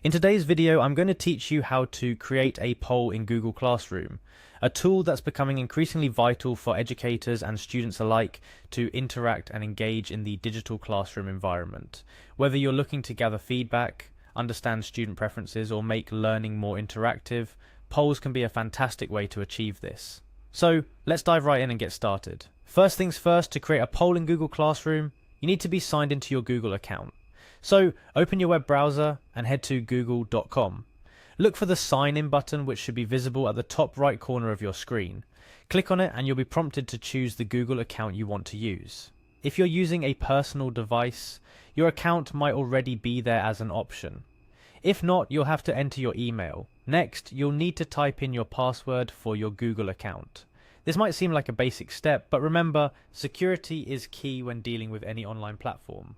In today's video, I'm going to teach you how to create a poll in Google Classroom, a tool that's becoming increasingly vital for educators and students alike to interact and engage in the digital classroom environment. Whether you're looking to gather feedback, understand student preferences, or make learning more interactive, polls can be a fantastic way to achieve this. So let's dive right in and get started. First things first, to create a poll in Google Classroom, you need to be signed into your Google account. So open your web browser and head to google.com. Look for the sign in button, which should be visible at the top right corner of your screen. Click on it and you'll be prompted to choose the Google account you want to use. If you're using a personal device, your account might already be there as an option. If not, you'll have to enter your email. Next, you'll need to type in your password for your Google account. This might seem like a basic step, but remember, security is key when dealing with any online platform.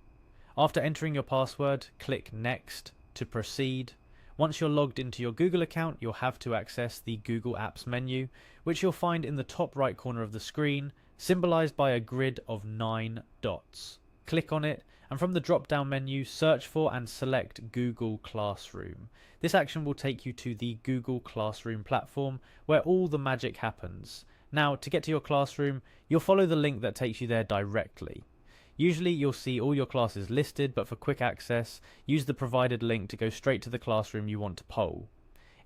After entering your password, click Next to proceed. Once you're logged into your Google account, you'll have to access the Google Apps menu, which you'll find in the top right corner of the screen, symbolized by a grid of 9 dots. Click on it, and from the drop-down menu, search for and select Google Classroom. This action will take you to the Google Classroom platform, where all the magic happens. Now, to get to your classroom, you'll follow the link that takes you there directly. Usually you'll see all your classes listed, but for quick access, use the provided link to go straight to the classroom you want to poll.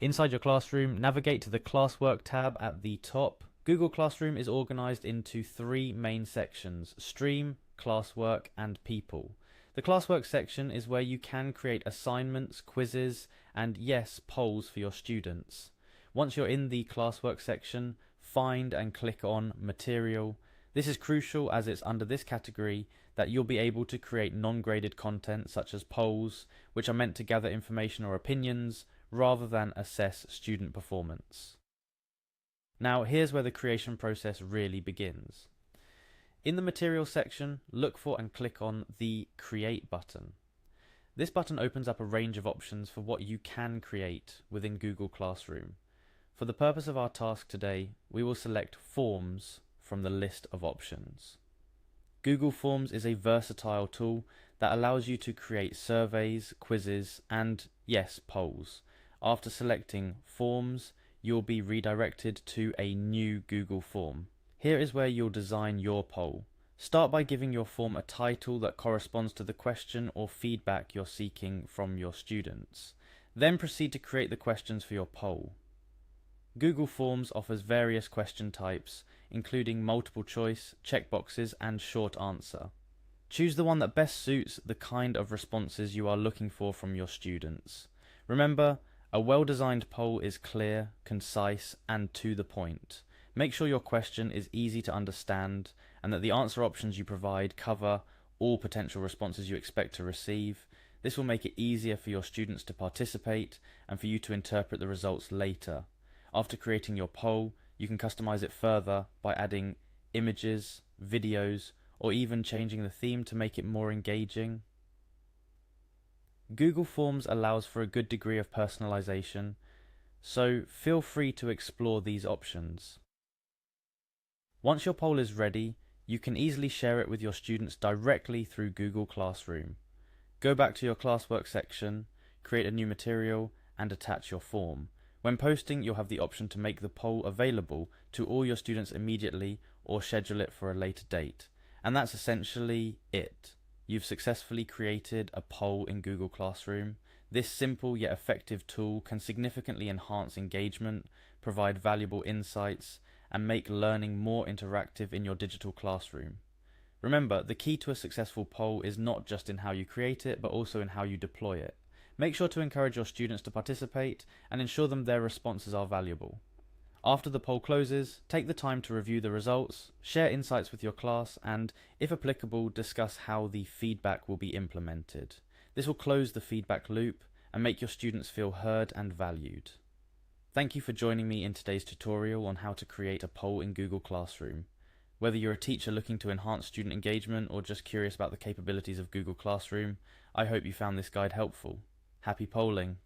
Inside your classroom, navigate to the Classwork tab at the top. Google Classroom is organized into 3 main sections: Stream, Classwork, and People. The Classwork section is where you can create assignments, quizzes, and yes, polls for your students. Once you're in the Classwork section, find and click on Material. This is crucial as it's under this category that you'll be able to create non-graded content such as polls, which are meant to gather information or opinions rather than assess student performance. Now here's where the creation process really begins. In the Materials section, look for and click on the Create button. This button opens up a range of options for what you can create within Google Classroom. For the purpose of our task today, we will select Forms from the list of options. Google Forms is a versatile tool that allows you to create surveys, quizzes, and yes, polls. After selecting Forms, you'll be redirected to a new Google form. Here is where you'll design your poll. Start by giving your form a title that corresponds to the question or feedback you're seeking from your students. Then proceed to create the questions for your poll. Google Forms offers various question types, including multiple choice, checkboxes, and short answer. Choose the one that best suits the kind of responses you are looking for from your students. Remember, a well-designed poll is clear, concise, and to the point. Make sure your question is easy to understand and that the answer options you provide cover all potential responses you expect to receive. This will make it easier for your students to participate and for you to interpret the results later. After creating your poll, you can customize it further by adding images, videos, or even changing the theme to make it more engaging. Google Forms allows for a good degree of personalization, so feel free to explore these options. Once your poll is ready, you can easily share it with your students directly through Google Classroom. Go back to your Classwork section, create a new material, and attach your form. When posting, you'll have the option to make the poll available to all your students immediately or schedule it for a later date. And that's essentially it. You've successfully created a poll in Google Classroom. This simple yet effective tool can significantly enhance engagement, provide valuable insights, and make learning more interactive in your digital classroom. Remember, the key to a successful poll is not just in how you create it, but also in how you deploy it. Make sure to encourage your students to participate and ensure them their responses are valuable. After the poll closes, take the time to review the results, share insights with your class, and, if applicable, discuss how the feedback will be implemented. This will close the feedback loop and make your students feel heard and valued. Thank you for joining me in today's tutorial on how to create a poll in Google Classroom. Whether you're a teacher looking to enhance student engagement or just curious about the capabilities of Google Classroom, I hope you found this guide helpful. Happy polling!